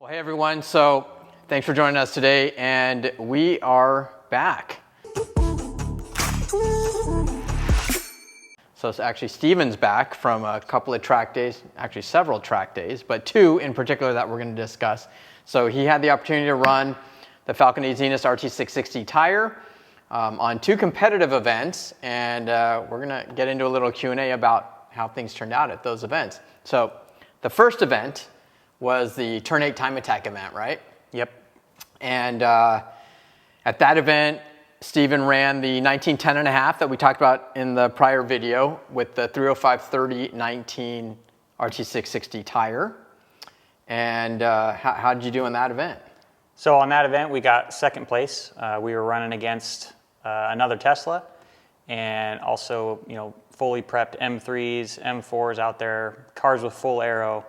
Well, hey everyone, so thanks for joining us today, and we are back. So it's actually Steven's back from a couple of track days, actually several track days, but two in particular that we're going to discuss. So he had the opportunity to run the Falken RT660 tire on two competitive events, and we're going to get into a little Q&A about how things turned out at those events. So the first event was the Turn8 time attack event, right? Yep. And at that event, Steven ran the 1910.5 that we talked about in the prior video with the 305/30/19 RT660 tire. And how did you do in that event? So on that event, we got second place. We were running against another Tesla, and also, fully prepped M3s, M4s out there, cars with full aero.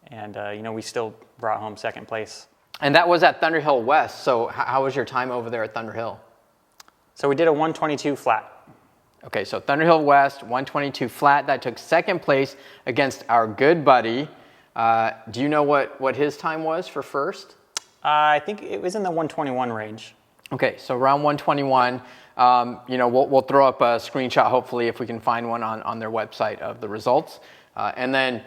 And, we still brought home second place. And that was at Thunderhill West. So how was your time over there at Thunderhill? So we did a 122 flat. Okay, so Thunderhill West, 122 flat. That took second place against our good buddy. Do you know what his time was for first? I think it was in the 121 range. Okay, so around 121. We'll throw up a screenshot, hopefully, if we can find one on their website of the results. And then,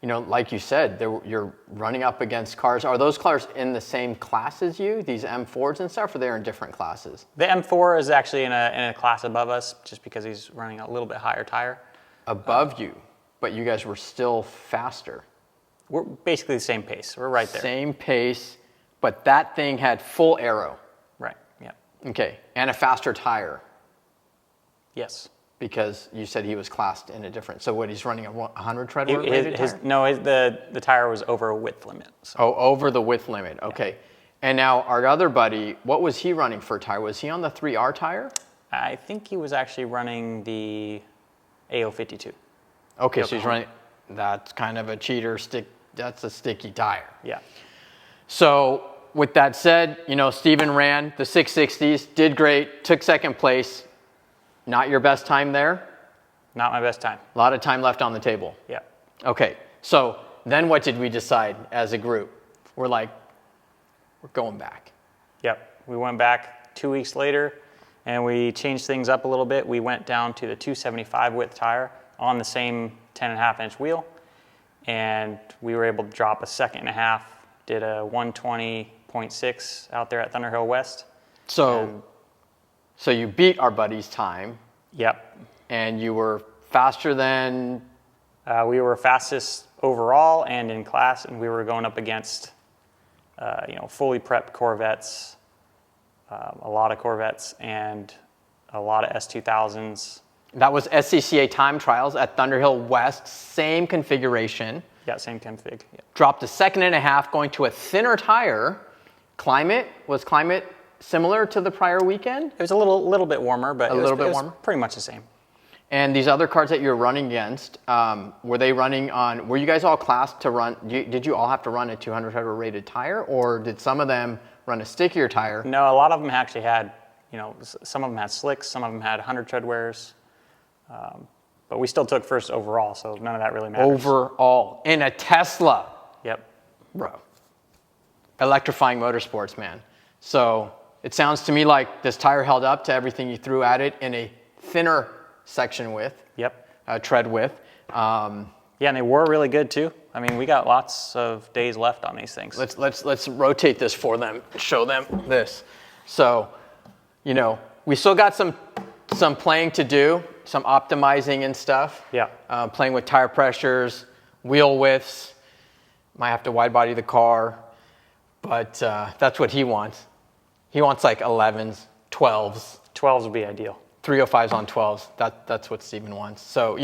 like you said, you're running up against cars. Are those cars in the same class as you, these M4s and stuff, or they're in different classes? The M4 is actually in a class above us, just because he's running a little bit higher tire. Above you, but you guys were still faster. We're basically the same pace. We're right there. Same pace, but that thing had full aero. Right, yeah. Okay, and a faster tire. Yes. Because you said he was classed in a different. So what, he's running a 100 tread rated tire? No, the tire was over a width limit. So. Oh, over the width limit. Okay. Yeah. And now our other buddy, what was he running for tire? Was he on the 3R tire? I think he was actually running the AO52. Okay, so he's running. That's kind of a cheater stick. That's a sticky tire. Yeah. So with that said, Steven ran the 660s, did great, took second place. Not your best time there? Not my best time. A lot of time left on the table. Yeah. Okay, so then what did we decide as a group? We're going back. Yep, we went back 2 weeks later, and we changed things up a little bit. We went down to the 275 width tire on the same 10.5-inch wheel, and we were able to drop a second and a half, did a 120.6 out there at Thunderhill West. So you beat our buddy's time. Yep. And you were faster than? We were fastest overall and in class, and we were going up against, fully prepped Corvettes, a lot of Corvettes, and a lot of S2000s. That was SCCA time trials at Thunderhill West, same configuration. Yeah, same config. Yeah. Dropped a second and a half, going to a thinner tire. Was climate similar to the prior weekend? It was a little bit warmer, but it was pretty much the same. And these other cars that you were running against, were you guys all classed to run, did you all have to run a 200 tread rated tire, or did some of them run a stickier tire? No, a lot of them actually had, some of them had slicks, some of them had 100 tread wears. But we still took first overall, so none of that really matters. Overall, in a Tesla. Yep. Bro. Electrifying Motorsports, man. So it sounds to me like this tire held up to everything you threw at it in a thinner section width. Yep. Tread width. Yeah, and they were really good too. I mean, we got lots of days left on these things. Let's rotate this for them, show them this. So, we still got some playing to do, some optimizing and stuff. Yeah. Playing with tire pressures, wheel widths. Might have to wide body the car, but that's what he wants. He wants like 11s, 12s. 12s would be ideal. 305s on 12s. That's what Steven wants. So,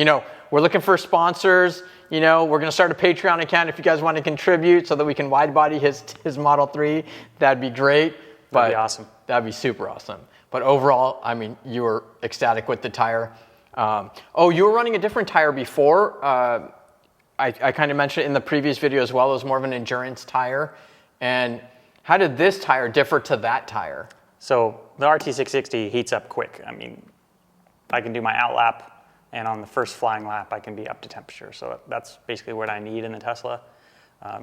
we're looking for sponsors. We're going to start a Patreon account if you guys want to contribute so that we can wide body his Model 3. That'd be great. That'd be awesome. That'd be super awesome. But overall, I mean, you were ecstatic with the tire. You were running a different tire before. I kind of mentioned it in the previous video as well. It was more of an endurance tire. And how did this tire differ to that tire? So the RT660 heats up quick. I mean, I can do my out lap, and on the first flying lap, I can be up to temperature. So that's basically what I need in the Tesla.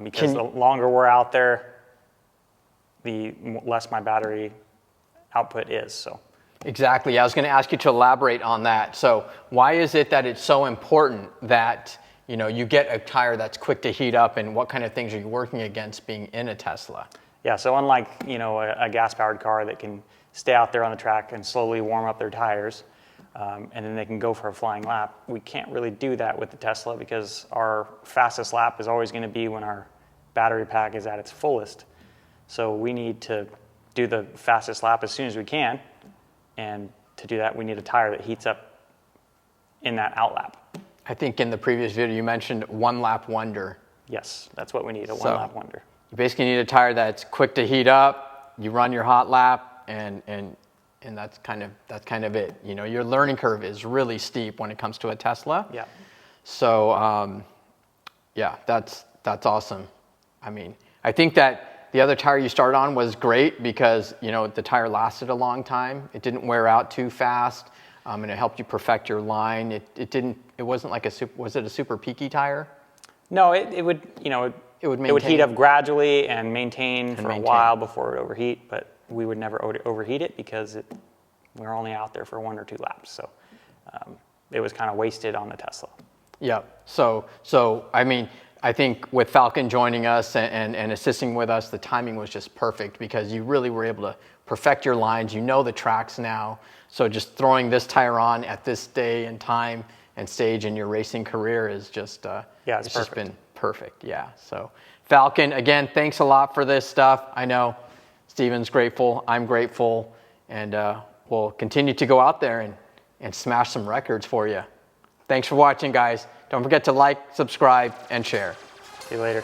Because the longer we're out there, the less my battery output is. So. Exactly. I was going to ask you to elaborate on that. So why is it that it's so important that you get a tire that's quick to heat up, and what kind of things are you working against being in a Tesla? Yeah, so unlike a gas-powered car that can stay out there on the track and slowly warm up their tires, and then they can go for a flying lap, we can't really do that with the Tesla because our fastest lap is always going to be when our battery pack is at its fullest. So we need to do the fastest lap as soon as we can, and to do that we need a tire that heats up in that outlap. I think in the previous video you mentioned one lap wonder. Yes, that's what we need, a one lap wonder. You basically need a tire that's quick to heat up, you run your hot lap, and that's kind of it. Your learning curve is really steep when it comes to a Tesla. Yeah. So yeah, that's awesome. I mean, I think that the other tire you started on was great because the tire lasted a long time. It didn't wear out too fast, and it helped you perfect your line. It wasn't like was it a super peaky tire? No, it would it would heat up gradually and maintain for a while before it would overheat, but we would never overheat it because we're only out there for 1 or 2 laps. So it was kind of wasted on the Tesla. Yeah. So I mean, I think with Falken joining us and assisting with us, the timing was just perfect because you really were able to perfect your lines. The tracks now. So just throwing this tire on at this day and time and stage in your racing career is just it's just been perfect. Yeah. So Falken, again, thanks a lot for this stuff. I know Steven's grateful. I'm grateful. And we'll continue to go out there and smash some records for you. Thanks for watching, guys. Don't forget to like, subscribe, and share. See you later.